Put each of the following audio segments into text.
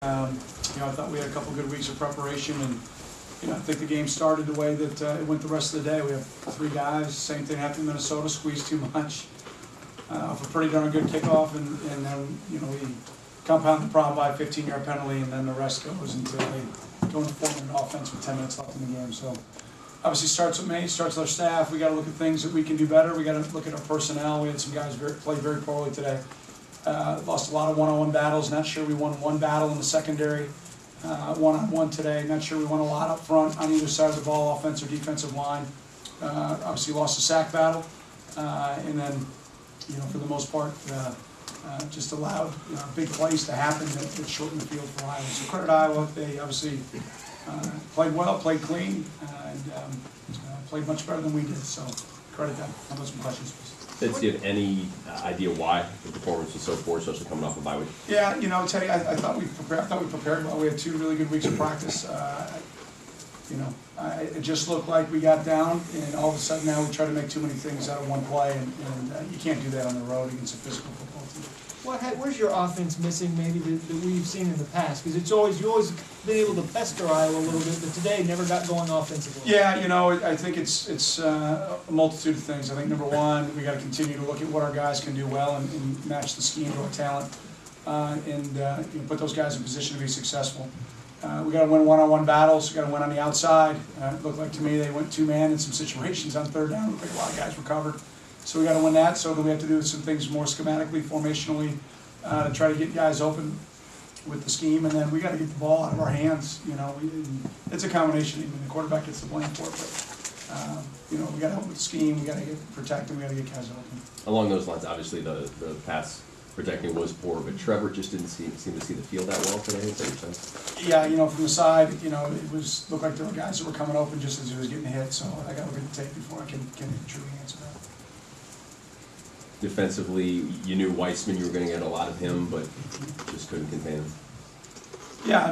I thought we had a couple good weeks of preparation, and I think the game started the way that it went the rest of the day. We have three guys. Same thing happened in Minnesota. Squeezed too much. For pretty darn good kickoff, and then we compound the problem by a 15-yard penalty, and then the rest goes until they go into 4-minute offense with 10 minutes left in the game. So obviously starts with me, starts with our staff. We got to look at things that we can do better. We got to look at our personnel. We had some guys play very poorly today. Lost a lot of one-on-one battles. Not sure we won one battle in the secondary. One-on-one today. Not sure we won a lot up front on either side of the ball, offense or defensive line. Obviously lost a sack battle, and then for the most part just allowed big plays to happen that shortened the field for Iowa. So credit Iowa. They obviously played well, played clean, and played much better than we did. So credit them. How about some questions, please? Do you have any idea why the performance was so poor, especially coming off a bye week? Yeah, Teddy, I thought we prepared well. We had 2 really good weeks of practice. It just looked like we got down, and all of a sudden now we try to make too many things out of one play, and you can't do that on the road against a physical football team. Where's your offense missing, maybe that we've seen in the past? Because you always been able to pester Iowa a little bit, but today never got going offensively. Yeah, I think it's a multitude of things. I think number one, we got to continue to look at what our guys can do well and match the scheme to our talent, and put those guys in position to be successful. We got to win one-on-one battles. We got to win on the outside. It looked like to me they went 2-man in some situations on third down. Looked like a lot of guys recovered. So we got to win that. So do we have to do some things more schematically, formationally, to try to get guys open with the scheme, and then we got to get the ball out of our hands. It's a combination. Even the quarterback gets the blame for it, but we got to help with the scheme. We got to protect, and we got to get guys open. Along those lines, obviously the pass protecting was poor, but Trevor just didn't seem to see the field that well today. Is that your sense? Yeah, from the side, it looked like there were guys that were coming open just as he was getting hit. So I got to look at the tape before I can truly answer that. Defensively, you knew Weissman, you were going to get a lot of him, but just couldn't contain him. Yeah,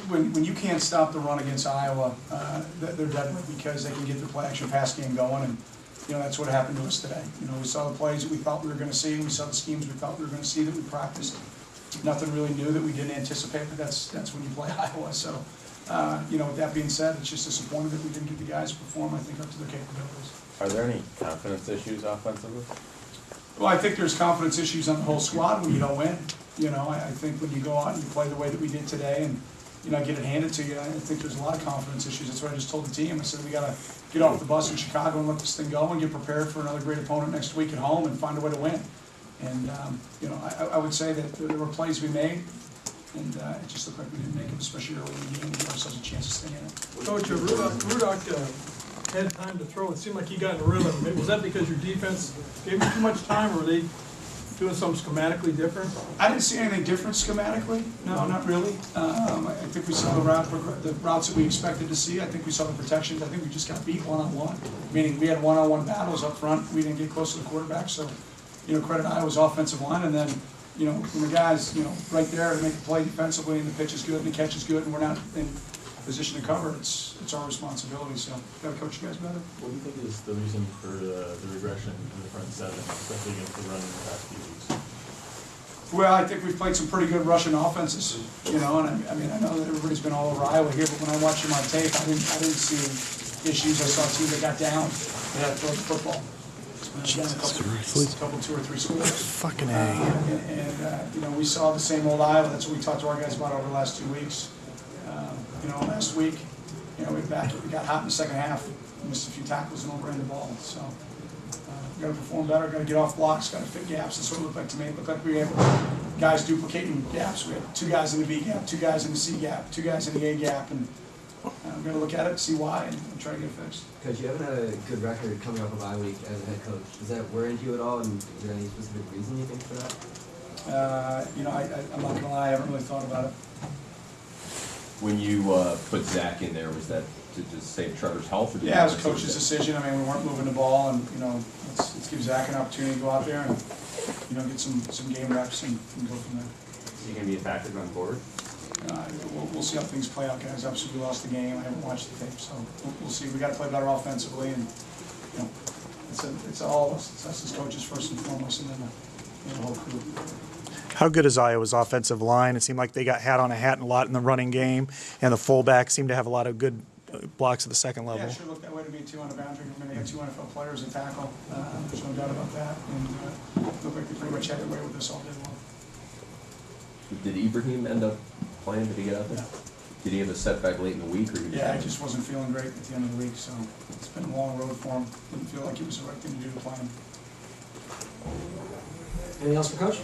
when you can't stop the run against Iowa, they're deadly because they can get the play-action pass game going, and that's what happened to us today. We saw the plays that we thought we were going to see, we saw the schemes we thought we were going to see that we practiced. Nothing really new that we didn't anticipate, but that's when you play Iowa. So, with that being said, it's just disappointing that we didn't get the guys to perform, I think, up to their capabilities. Are there any confidence issues offensively? Well, I think there's confidence issues on the whole squad when you don't win. I think when you go out and you play the way that we did today and get it handed to you, I think there's a lot of confidence issues. That's what I just told the team. I said we got to get off the bus in Chicago and let this thing go and get prepared for another great opponent next week at home and find a way to win. And I would say that there were plays we made, and it just looked like we didn't make them, especially early in the game. We gave ourselves a chance to stay in it. Coach, Rudock had time to throw. It seemed like he got in a rhythm. Was that because your defense gave him too much time, or were they doing something schematically different? I didn't see anything different schematically. No, not really. I think we saw the routes that we expected to see. I think we saw the protections. I think we just got beat one-on-one, meaning we had one-on-one battles up front. We didn't get close to the quarterback. So, credit Iowa's offensive line, and then when the guys right there to make the play defensively, and the pitch is good and the catch is good, and we're not in position to cover, it's our responsibility. So got to coach you guys better. What do you think is the reason for the regression in the front seven, especially against the run in the past few weeks? Well, I think we've played some pretty good Russian offenses, and I know that everybody's been all over Iowa here, but when I watch them on tape, I didn't see issues. I saw a team that got down and had to throw the football. A couple 2 or 3 scores. Fucking A. And we saw the same old Iowa. That's what we talked to our guys about over the last 2 weeks. Last week, we got hot in the second half, missed a few tackles and overran the ball. So we got to perform better, got to get off blocks, got to fit gaps. That's what it looked like to me. It looked like we had guys duplicating gaps. We had 2 guys in the B gap, 2 guys in the C gap, 2 guys in the A gap, and we're going to look at it, see why, and try to get it fixed. Coach, you haven't had a good record coming off a bye week as a head coach. Does that worry you at all, and is there any specific reason you think for that? I'm not going to lie, I haven't really thought about it. When you put Zach in there, was that to just save Trevor's health? Or Yeah, it was a coach's decision. We weren't moving the ball, and let's give Zach an opportunity to go out there and get some game reps and go from there. Is he going to be a factor going forward? We'll see how things play out, guys. Obviously, we lost the game. I haven't watched the tape, so we'll see. We got to play better offensively, and it's all of us. It's us as coaches first and foremost, and then the whole crew. How good is Iowa's offensive line? It seemed like they got hat on a hat a lot in the running game, and the fullbacks seemed to have a lot of good blocks at the second level. Yeah, it sure looked that way to me too on the boundary. I mean, they had 2 NFL players in tackle. There's no doubt about that. And looked like they pretty much had their way with this all day long. Did Ibrahim end up playing? Did he get out there? Yeah. Did he have a setback late in the week, or he was Yeah, I just wasn't feeling great at the end of the week, so it's been a long road for him. Didn't feel like it was the right thing to do to play him. Anything else for Coach?